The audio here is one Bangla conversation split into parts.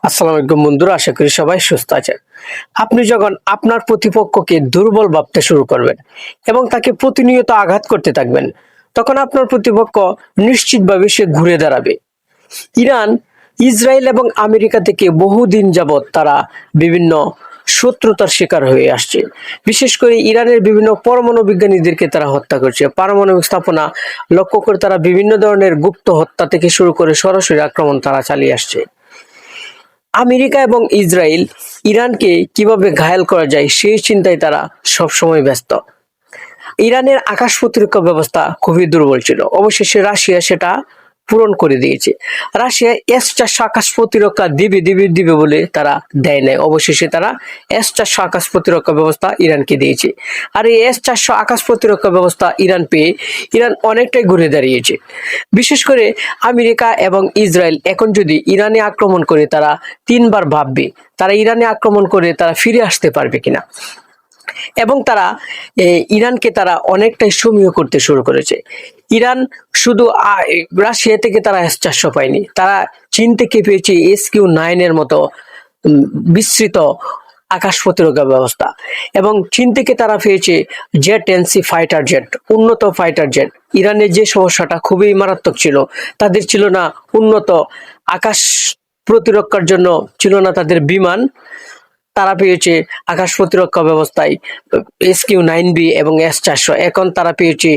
আসসালামু আলাইকুম বন্ধুরা, আশা করি সবাই সুস্থ আছেন। আপনি যখন আপনার প্রতিপক্ষকে দুর্বল ভাবতে শুরু করবেন এবং তাকে প্রতিনিয়ত আঘাত করতে থাকবেন, তখন আপনার প্রতিপক্ষ নিশ্চিতভাবে সে ঘুরে দাঁড়াবে। ইরান, ইসরায়েল এবং আমেরিকা থেকে বহুদিন যাবৎ তারা বিভিন্ন শত্রুতার শিকার হয়ে আসছে। বিশেষ করে ইরানের বিভিন্ন পরমাণু বিজ্ঞানীদেরকে তারা হত্যা করছে। পারমাণবিক স্থাপনা লক্ষ্য করে তারা বিভিন্ন ধরনের গুপ্ত হত্যা থেকে শুরু করে সরাসরি আক্রমণ তারা চালিয়ে আসছে। আমেরিকা এবং ইসরায়েল ইরানকে কিভাবে ঘায়েল করা যায় সেই চিন্তায় তারা সবসময় ব্যস্ত। ইরানের আকাশ প্রতিরক্ষা ব্যবস্থা খুবই দুর্বল ছিল, অবশেষে রাশিয়া সেটা পূরণ করে দিয়েছে। রাশিয়া S-400 আকাশ প্রতিরক্ষা দিবে বলে তারা দেয় নাই, অবশেষে তারা S-400 আকাশ প্রতিরক্ষা ব্যবস্থা ইরানকে দিয়েছে। আর এই S-400 আকাশ প্রতিরক্ষা ব্যবস্থা ইরান পেয়ে ইরান অনেকটাই ঘুরে দাঁড়িয়েছে। বিশেষ করে আমেরিকা এবং ইসরায়েল এখন যদি ইরানে আক্রমণ করে তারা তিনবার ভাববে তারা ইরানে আক্রমণ করে তারা ফিরে আসতে পারবে কিনা। এবং তারা ইরানকে তারা অনেকটাই সমীহ করতে শুরু করেছে। ইরান শুধু রাশিয়া থেকে তারা S-400 পায়নি, তারা চীন থেকে পেয়েছে SQ-9 এর মতো বিস্তৃত আকাশ প্রতিরক্ষা ব্যবস্থা, এবং চীন থেকে তারা পেয়েছে Z-10C ফাইটার জেট, উন্নত ফাইটার জেট। ইরানের যে সমস্যাটা খুবই মারাত্মক ছিল, তাদের ছিল না উন্নত আকাশ প্রতিরক্ষার জন্য ছিল না তাদের বিমান, তারা পেয়েছে আকাশ প্রতিরক্ষা ব্যবস্থায় SQ-9B এবং S-400। এখন তারা পেয়েছে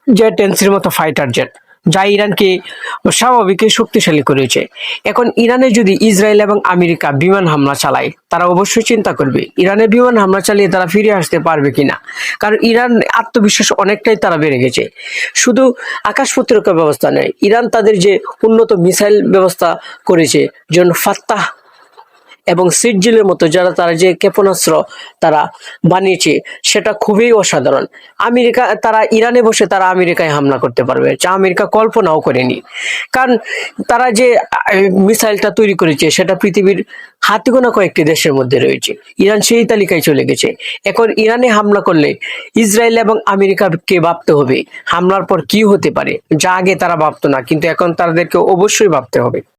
Z-10Cর মতো ফাইটার জেট, যা ইরানকে স্বাভাবিকই শক্তিশালী করেছে। এখন ইরানে যদি ইসরায়েল এবং আমেরিকা বিমান হামলা চালায়, তারা অবশ্যই চিন্তা করবে ইরানে বিমান হামলা চালিয়ে তারা ফিরে আসতে পারবে কিনা, কারণ ইরান আত্মবিশ্বাস অনেকটাই তারা বেড়ে গেছে। শুধু আকাশ প্রতিরক্ষা ব্যবস্থা নয়, ইরান তাদের যে উন্নত মিসাইল ব্যবস্থা করেছে, যেমন ফাত্তাহ এবং সিটজিলের মতো তারা যে ক্ষেপণাস্ত্র তারা বানিয়েছে, সেটা খুবই অসাধারণ। আমেরিকা তারা ইরানে বসে তারা আমেরিকায় হামলা করতে পারবে, যা আমেরিকা কল্পনাও করেনি। কারণ তারা যে মিসাইলটা তৈরি করেছে সেটা পৃথিবীর হাতে গোনা কয়েকটি দেশের মধ্যে রয়েছে, ইরান সেই তালিকায় চলে গেছে। এখন ইরানে হামলা করলে ইসরায়েল এবং আমেরিকাকে ভাবতে হবে হামলার পর কি হতে পারে, যা আগে তারা ভাবতো না, কিন্তু এখন তাদেরকে অবশ্যই ভাবতে হবে।